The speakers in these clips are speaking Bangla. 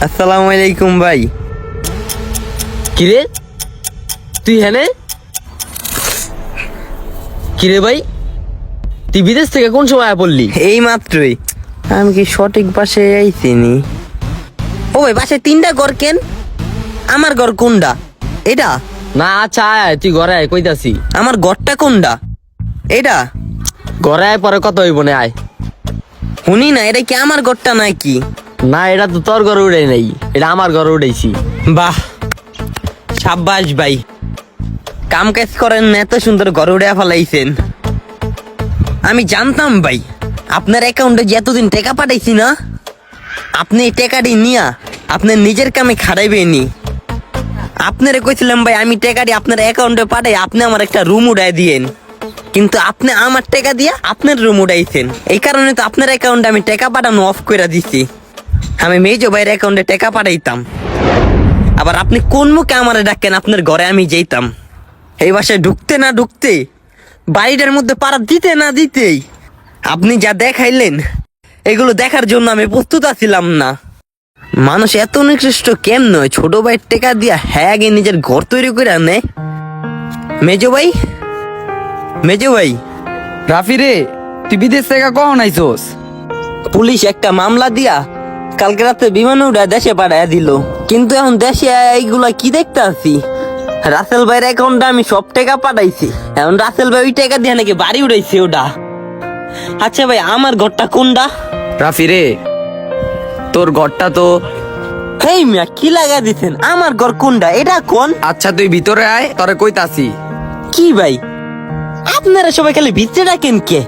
আসসালামু আলাইকুম ভাই। কিরে তুই হ্যানে কিরে ভাই, তুই বিদেশ থেকে কোন সময় পড়লি? এই মাত্রই। আমি কি সঠিক পাশে আইছিনি? ও ভাই, পাশে তিনটা ঘর কেন? আমার ঘর কোনটা? এটা? না আচ্ছা আয়, তুই ঘরে আয় কইতাছি। আমার ঘরটা কোনটা? এটা? ঘরে আয়, পরে কত হইব না আয়। শুনি না, এটা কি আমার ঘরটা নাকি? না এটা তো তোর ঘরে উড়াই নাই, এটা আমার ঘরে উড়াইছি। বাহ, সাব্বাস ভাই, কাম কাজ করেন না, এত সুন্দর ঘর উড়ে ফেলাইছেন। আমি জানতাম ভাই আপনার অ্যাকাউন্টে যে এতদিন টাকা পাঠাইছি না, আপনি এই টাকাটি নিয়া আপনার নিজের কামে খাটাইবেনি। আপনারে কইছিলাম ভাই আমি টাকাটি আপনার অ্যাকাউন্টে পাঠাই, আপনি আমার একটা রুম উড়াই দিয়েন, কিন্তু আপনি আমার টাকা দিয়া আপনার রুম উড়াইছেন। এই কারণে তো আপনার অ্যাকাউন্টে আমি টাকা পাঠানো অফ করে দিছি। আমি মেজো ভাইয়ের অ্যাকাউন্টে টাকা পাঠাইতাম, আবার আপনি কোন মুখে আমারে ডাকেন আপনার ঘরে আমি যেতাম? এই বাসায় ঢুকতে না ঢুকতে, বাড়িটার মধ্যে পাড়া দিতে না দিতেই আপনি যা দেখাইলেন, এগুলো দেখার জন্য আমি প্রস্তুত আছিলাম না। মানুষ এত নিকৃষ্ট কেন নয়, ছোট ভাইয়ের টেকা দিয়া হ্যাঁ আগে নিজের ঘর তৈরি করে আনে। মেজো ভাই, মেজো ভাই, রাফি রে, তুই বিদেশ থেকে কখন আইছস? পুলিশ একটা মামলা দিয়া কালকে রাতে বিমানে উড়া দেশে পাঠাইয়া দিল, কিন্তু এখন দেশে এইগুলা কি দেখতে আছি? রাসেল ভাইয়ের অ্যাকাউন্টে আমি সব টাকা পাঠাইছি, এখন রাসেল ভাই ওই টাকা দিয়ে নাকি বাড়ি উড়াইছে ওটা। আচ্ছা ভাই, আমার ঘরটা কোনটা? রাফি রে, তোর ঘরটা তো... হেই মিয়া, কি লাগা দিছেন? আমার ঘর কোনটা এটা কোন? আচ্ছা তুই ভিতরে আয়, তোরে কইতাছি। কি ভাই, আপনারা সবাই খালি ভিতরে রাখেন কে?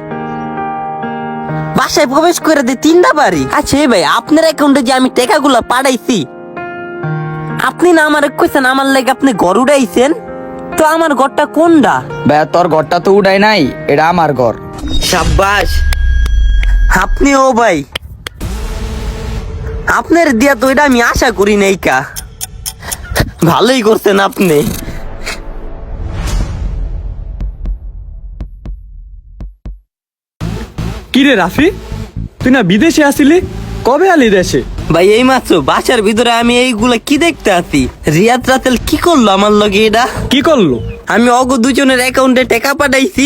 বাসায় প্রবেশ করে দিয়ে তিনটা বাড়ি। আচ্ছা এই ভাই, আপনার অ্যাকাউন্টে যে আমি টাকাগুলা পাঠাইছি, আপনি না আমার কইছেন আমার লাগে আপনি ঘর উড়াইছেন, তো আমার ঘরটা কোনটা? ভাই তোর ঘরটা তো উড়াই নাই, এটা আমার ঘর। সাব্বাস, আপনি ও ভাই, আপনার দিয়া তো এটা আমি আশা করি নাই কা। ভালোই করছেন আপনি। কিরে রাফি, তুই না বিদেশে আসিলি, কবে আলি দেশে? ভাই এই মাত্র বাসার ভিতরে আমি এইগুলা কি দেখতে আছি? রিয়াদ রাতেল কি করলো আমার লগে এটা? কি করলো? আমি অগো দুজনের অ্যাকাউন্টে টাকা পাঠাইছি,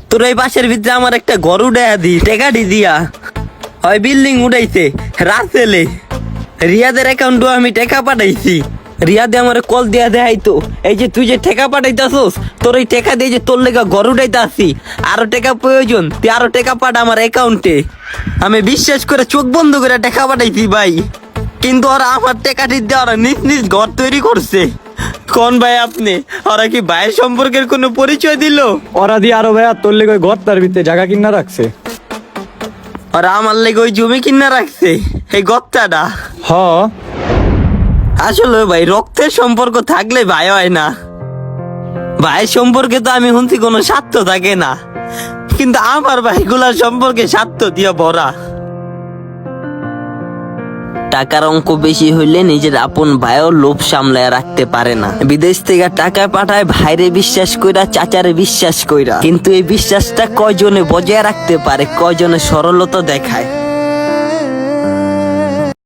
তোর এই বাসার ভিতরে আমার একটা ঘর উড়াইয়া দি টাকাটি দিয়া। হয় বিল্ডিং উড়াইছে রাসেলে, রিয়াদের অ্যাকাউন্টও আমি টাকা পাঠাইছি। রিয়াদে আমার কল দিয়া দেখাইতো, এই যে তুই যে টাকা পাঠাইতাছস, তোর এই টাকা দিয়ে যে তোর লেগা ঘর উঠাইতে আসি, আরো টাকা প্রয়োজন, তুই আরো টাকা পাঠা আমার অ্যাকাউন্টে। আমি বিশ্বাস করে চোখ বন্ধ করে টাকা পাঠাইছি ভাই, কিন্তু ওরা আমার টাকাটি দিয়ে ওরা নিজ নিজ ঘর তৈরি করছে। কোন ভাই আপনি? ওরা কি ভাইয়ের সম্পর্কের কোনো পরিচয় দিল? ওরা দিয়ে আরো ভাইয়া তোর লেগে ওই ঘর তার ভিতরে জায়গা কিনা রাখছে। ওরা আমার লেগে ওই জমি কিনা রাখছে, এই গপ্তাটা। হ, আসলে ভাই রক্তের সম্পর্ক থাকলে ভাই হয় না। ভাইয়ের সম্পর্কে তো আমি শুনছি কোনো স্বার্থ থাকে না, কিন্তু আমার ভাইগুলার সম্পর্কে স্বার্থ দিয়ে ভরা। টাকার অঙ্ক বেশি হইলে নিজের আপন ভাইও লোভ সামলায় রাখতে পারে না। বিদেশ থেকে টাকা পাঠায় ভাইরে বিশ্বাস কইরা, চাচারে বিশ্বাস কইরা, কিন্তু এই বিশ্বাসটা কয়জনে বজায় রাখতে পারে, কয়জনে সরলতা দেখায়।